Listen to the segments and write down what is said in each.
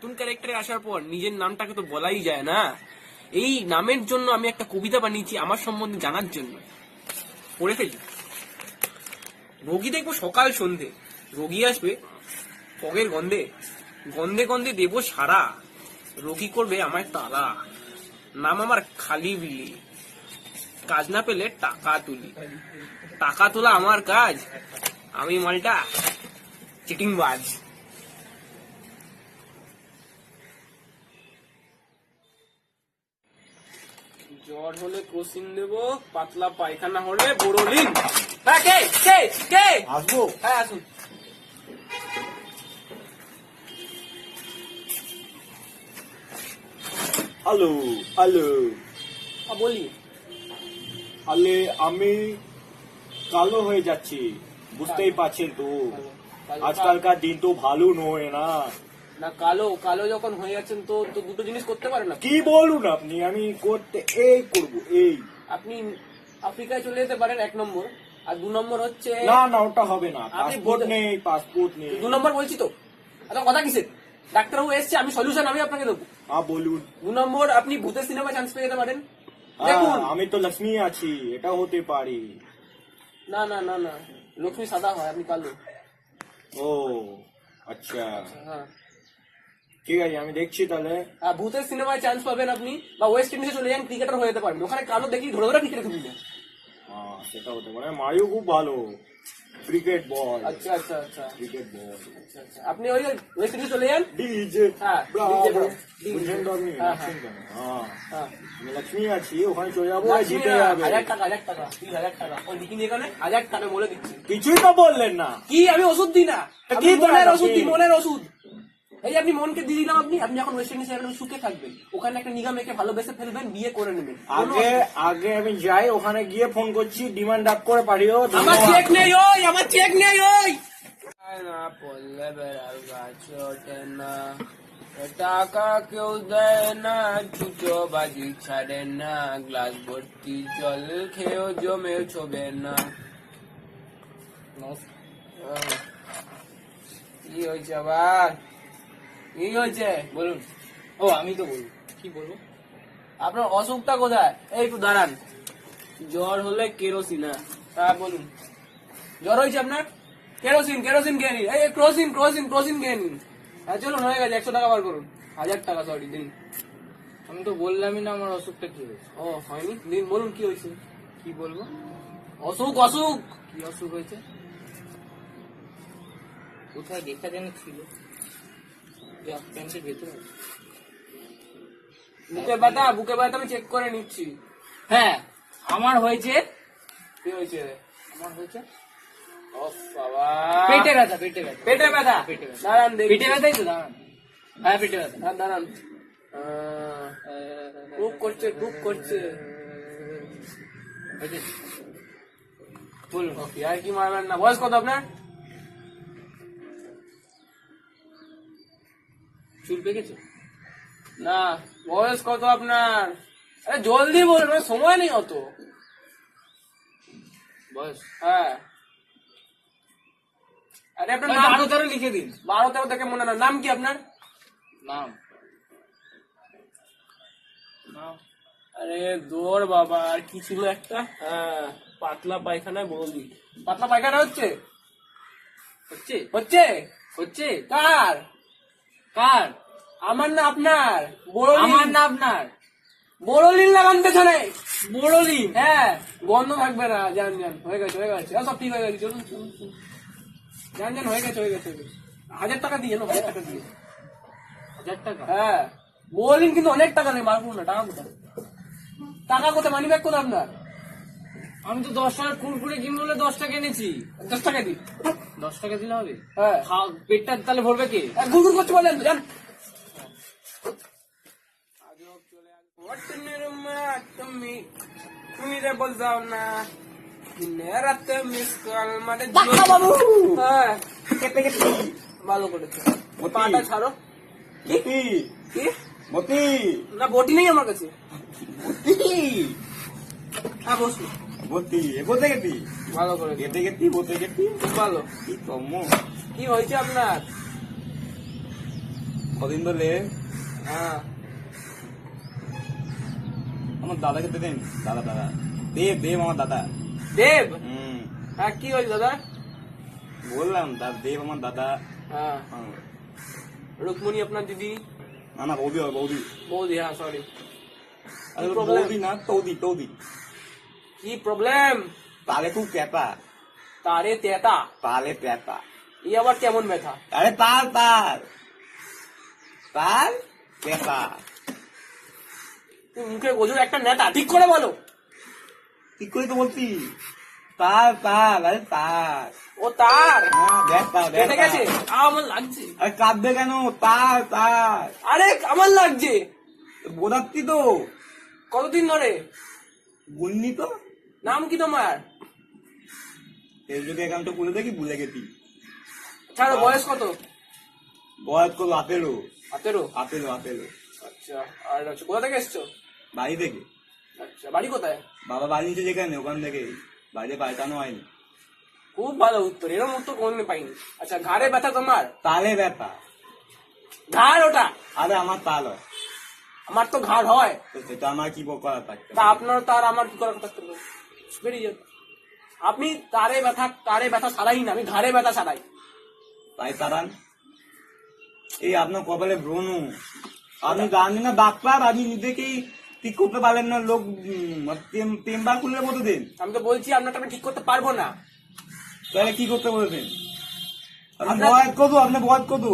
নতুন ক্যারেক্টারে আসার পর নিজের নামটাকে তো বলাই যায় না। এই নামের জন্য আমি একটা কবিতা বানিয়েছি আমার সম্বন্ধে জানার জন্য। পড়ে ফেলি। রোগী দেখবো সকাল সন্ধে, রোগী আসবে পগের গন্ধে, গন্ধে গন্ধে দেবো সারা, রোগী করবে আমায় তারা। নাম আমার খালি বিলি, কাজ না পেলে টাকা তুলি, টাকা তোলা আমার কাজ, আমি মালটা চিটিংবাজ। জ্বর হলে ক্রসিন দেবো, পাতলা পায়খানা হলে বোরোলিন। হ্যাঁ, কে কে কে আসবো? হ্যাঁ আসুন। হ্যালো হ্যালো, বলি। আলে আমি কালো হয়ে যাচ্ছি, বুঝতেই পারছেন তো। আজকালকার দিন তো ভালো নয় না। না, কালো কালো যখন হয়ে যাচ্ছেন তো তো দুটো জিনিস করতে পারেন না। কি বলুন আপনি? আমি করতে এই করব এই। আপনি আফ্রিকায় চলে যেতে পারেন 1 নম্বর, আর 2 নম্বর হচ্ছে না না, ওটা হবে না। আপনি পাসপোর্ট বলতে- নেই, পাসপোর্ট নেই। 2 নম্বর বলছি তো। আচ্ছা, কথা কিসের? ডাক্তারবাবু এসছে, আমি সলিউশন আমি আপনাকে দেবো। হ্যাঁ বলুন। 2 নম্বর, আপনি ভূতের সিনেমা চান্স পেয়ে যেতে পারেন। হ্যাঁ, দেখুন। আমি তো লক্ষ্মী আছি, এটা হতে পারি। না না না না, লক্ষ্মী সাদা হয়, আপনি কালো। ও আচ্ছা, হ্যাঁ, ঠিক আছে, আমি দেখছি তাহলে। আর ভূতের সিনেমায় চান্স পাবেন আপনি, বা ওয়েস্ট ইন্ডিজে চলে যান, ক্রিকেটার হয়ে যেতে পারেন। ওখানে কালো দেখি ধরে ধরে ক্রিকেট খেলবেন। হ্যাঁ, সেটা হতে পারে। মারিও খুব ভালো, ক্রিকেট বল, আচ্ছা আচ্ছা আচ্ছা ক্রিকেট বল। আচ্ছা আচ্ছা, আপনি ওই ওয়েস্ট ইন্ডিজে চলে যান। ডিজে হ্যাঁ, ব্রাভো। DJ Bravo. বুঝলেন তো আপনি? হ্যাঁ, নাচছেন কেন? হ্যাঁ, হ্যাঁ, আমি লক্ষ্মী আছি, ওখানে চলে যাবো, লক্ষ্মী জিতে না, যাবে। 1000 টাকা 1000 টাকা 30,000 টাকা ওই বিকিনি এখানে 1000 টাকা বলে দিচ্ছি। কিছুই তো বললেন না। কি আমি ওষুধ দিই না? তা আমি কি মনের দেন ওষুধ আপনি? দিই, মনের ওষুধ। এই যে আপনি মনকে দিয়ে দিলাম, আপনি যখন ওয়েস্ট ইন্ডিজে যাবেন সুখে থাকবেন, ওখানে একটা নিগা মেয়েকে ভালোবেসে ফেলবেন, বিয়ে করে নেবেন। আগে আগে আমি যাই, ওখানে গিয়ে ফোন করছি, ডিমান্ড আপ করে পাঠিও। আমার চেক নেই ওই, আমার চেক নেই ওই। না পড়লে বেড়ার গাছ ওঠে না, টাকা কেউ দেয় না, জুতো বাজি ছাড়ে না, গ্লাস ভর্তি জল খেয়েও জমে ছবে না। কি হয়েছে আবার? কি হয়েছে বলুন? ও আমি তো বলবো, কি বলবো? আপনার অসুখটা কোথায়? এই একটু দাঁড়ান। জ্বর হলে কেরোসিন। হ্যাঁ বলুন, জ্বর হয়েছে আপনার? কেরোসিন কেরোসিন খেয়ে নিন। এই ক্রোসিন ক্রোসিন ক্রোসিন খেয়ে নিন। হ্যাঁ চলুন, হয়ে গেছে। 100 টাকা বার করুন। 1000 টাকা, সরি, দিন। আমি তো বললামই না আমার অসুখটা কি হয়েছে। ও হয়নি, দিন, বলুন কি হয়েছে। কি বলবো? অসুখ অসুখ কি অসুখ হয়েছে? কোথায় দেখা যেন ছিল, প্যান্টের ভেতরে। বুকে ব্যথা, বুকে ব্যথা আমি চেক করে নিচ্ছি। হ্যাঁ আমার হয়েছে। কি হয়েছে? আমার হয়েছে ও বাবা, পেটে ব্যথা, পেটে ব্যথা, পেটে ব্যথা। পেটে ব্যথা। দাঁড়ান দেখি। পেটে ব্যথাই তো, দাঁড়ান। হ্যাঁ পেটে ব্যথা। হ্যাঁ দাঁড়ান। টুক করছে, টুক করছে। হয়েছে? বলুন। ওকে, আর কি মারবেন না। বয়স কত আপনার? চুল পেকেছে? না, বয়স কত আপনার? আরে জলদি বলুন, সময় নেই অত। বয়স হ্যাঁ, আরে আপনার নাম 12-13 লিখে দিন। 12-13 থেকে মনে না। নাম কি আপনার? নাম নাম আরে দৌড় বাবা, আর কি ছিল একটা? হ্যাঁ, পাতলা পায়খানায় বৌদি। পাতলা পায়খানা হচ্ছে হচ্ছে? হচ্ছে হচ্ছে? কার? কার? আমার না আপনার? বড়লিন। আমার না আপনার? বড়লিন লাগান পেছনে। বড়লিন? হ্যাঁ, গন্ধ থাকবে না। যান যান, হয়ে গেছে হয়ে গেছে। সব ঠিক হয়ে গেছে। চলুন চলুন চলুন। যান যান, হয়ে গেছে হয়ে গেছে হয়ে গেছে। 1000 টাকা দিয়ে, 1000 টাকা দিয়ে। 1000 টাকা? হ্যাঁ, বড়লিন কিন্তু অনেক টাকা নেই। মারবো না, টাকা কোথায়? টাকা কোথায়? মানি ব্যাগ কোথায় আপনার? আমি তো 10 টাকার কুরকুরে কিনবো বলে 10 টাকা এনেছি। 10 টাকা দিই। 10 টাকা দিলে হবে? হ্যাঁ, পেটটা তাহলে ভরবে কে? গুড় করতে বলেন, যান। তুমি তুমি রে বলছাও না, রাতে মিস কল মানে বাবু। হ্যাঁ, কেটে কেটে ভালো করেছে। পাটা ছাড়ো। মতি কি? মতি না, বটি নেই আমার কাছে। হ্যাঁ বসু, মতি এগোতে গেতি, ভালো করেছে। গেতে গেতি, বোতে গেতি। খুব ভালো। কি কম্ম। কি হয়েছে আপনার? কদিন ধরে হ্যাঁ আমার দাদাকে দেন, দাদা দাদা দেব দেব আমার দাদা। দেব, হ্যাঁ কি হয়েছে দাদা? বললাম দেব আমার দাদা। হ্যাঁ রুকমণি আপনার দিদি? না না বৌদি হবে, বৌদি। বৌদি, হ্যাঁ সরি। আরে problem? বৌদি না, তৌদি তৌদি। কি প্রবলেম? তালে খুব ক্যাপা, তারে তেতা, তালে ক্যাপা। এই আবার কেমন ব্যথা? আরে তার তার তার ক্যাপা। তুই মুখে গজুর একটা নেতা, ঠিক করে বলো। ঠিক করে তো বলছি, তার তার, আরে তার। ও তার হ্যাঁ ব্যাপা কেটে ব্যাপা। গেছে? আমার লাগছে। আরে কাঁদবে কেন? তার তার আরে আমার লাগছে। বোঝাচ্ছি তো, কতদিন ধরে? গুননি তো। নাম কি তোমার? ফেসবুকে অ্যাকাউন্টটা খুলে দেখি, ভুলে গেছি। ছাড়ো, বয়স কত? বয়স করলো 18। 18? 18। আচ্ছা, আর হচ্ছে কোথা থেকে এসছো? বাড়ি থেকে। আচ্ছা, বাড়ি কোথায়? বাবা বাড়ি নিচে যেখানে, ওখান থেকে বাড়িতে পাল্টানো হয়নি। খুব ভালো উত্তর, এরকম উত্তর কোনদিন পাইনি। আচ্ছা, ঘাড়ে ব্যথা তোমার? তালে ব্যাপা। ঘাড় ওটা? আরে আমার তাল হয়, আমার তো ঘাড় হয়। তো সেটা আমার কি করা থাকতে। তা আপনার তার আমার কি করার কথা? বেরিয়ে যান। আপনি তারে ব্যথা ছাড়াই না, আমি ঘাড়ে ব্যথা ছাড়াই। তাই তারান এই আপনার কপালে ব্রণ, আপনি জানেন না ডাক্তার, আপনি নিজেকেই ঠিক করতে পারলেন না, লোক চেম্বার খুললে মতো দিন। আমি তো বলছি আপনারটা আমি ঠিক করতে পারবো না। তাহলে কি করতে বলেছেন? আপনি আপনার- বয়স কত? আপনার বয়স কত?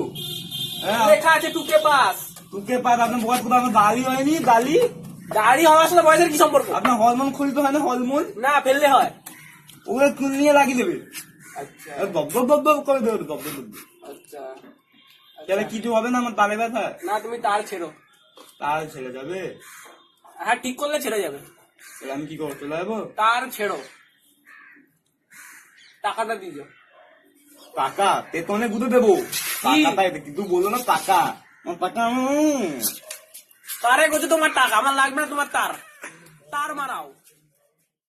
হ্যাঁ লেখা আছে টুকে পাস। তুকে পার, আপনার বয়স কত? আপনার দাড়ি হয়নি? দাড়ি দাড়ি হওয়ার সাথে বয়সের কি সম্পর্ক? আপনার হরমোন খুলতে হয় না? হরমোন না, ফেললে হয়। ওগুলো চুল নিয়ে লাগিয়ে দেবে, আচ্ছা দব দব দব দব করে দেবে, দব দব দব। আচ্ছা। তাহলে কিছু হবে না আমার তালে ব্যথা? না, তুমি তার ছেড়ো। তার ছেড়ে যাবে? হ্যাঁ, ঠিক করলে ছেড়ে যাবে। তাহলে আমি কি করবো, চলে যাবো? তার ছেড়ো, টাকাটা দিয়ে যাও। টাকা তেতনে গুঁতো দেবো, টাকাটাই কিন্তু বললো না টাকা। আমার টাকা তারে গেছে তোমার টাকা, আমার লাগবে না তোমার তার। তার মারাও।